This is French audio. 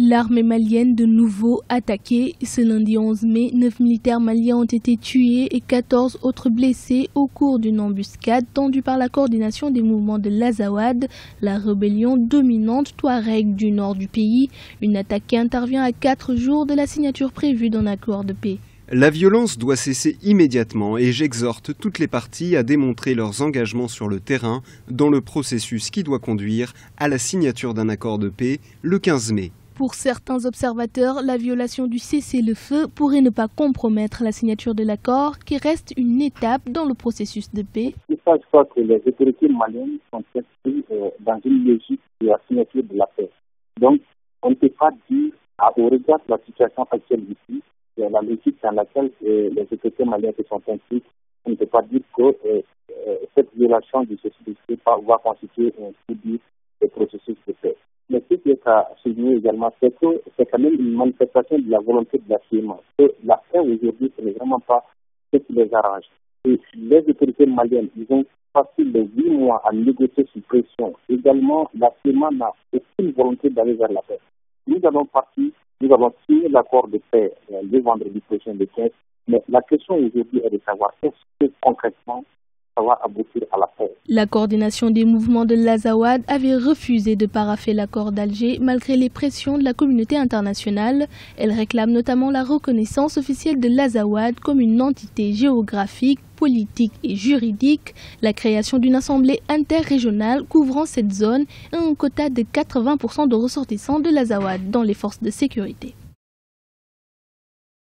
L'armée malienne de nouveau attaquée. Ce lundi 11 mai, 9 militaires maliens ont été tués et 14 autres blessés au cours d'une embuscade tendue par la coordination des mouvements de l'Azawad, la rébellion dominante touareg du nord du pays. Une attaque qui intervient à 4 jours de la signature prévue d'un accord de paix. La violence doit cesser immédiatement et j'exhorte toutes les parties à démontrer leurs engagements sur le terrain dans le processus qui doit conduire à la signature d'un accord de paix le 15 mai. Pour certains observateurs, la violation du cessez-le-feu pourrait ne pas compromettre la signature de l'accord, qui reste une étape dans le processus de paix. Il ne faut pas que les autorités maliennes sont inscrites dans une logique de la signature de la paix. Donc, on ne peut pas dire, au regard de la situation actuelle ici, la logique dans laquelle les autorités maliennes se sont inscrites, on ne peut pas dire que cette violation du cessez-le-feu va constituer un coup du processus de paix. Mais ce qui est à souligner également, c'est que c'est quand même une manifestation de la volonté de la CIEMA. La paix aujourd'hui, ce n'est vraiment pas ce qui les arrange. Et les autorités maliennes, ils ont passé les 8 mois à négocier sous pression. Également, la CIEMA n'a aucune volonté d'aller vers la paix. Nous avons signé l'accord de paix le vendredi prochain, le 15. Mais la question aujourd'hui est de savoir est-ce que concrètement, ça va aboutir à la paix. La coordination des mouvements de l'Azawad avait refusé de paraffer l'accord d'Alger malgré les pressions de la communauté internationale. Elle réclame notamment la reconnaissance officielle de l'Azawad comme une entité géographique, politique et juridique, la création d'une assemblée interrégionale couvrant cette zone et un quota de 80% de ressortissants de l'Azawad dans les forces de sécurité.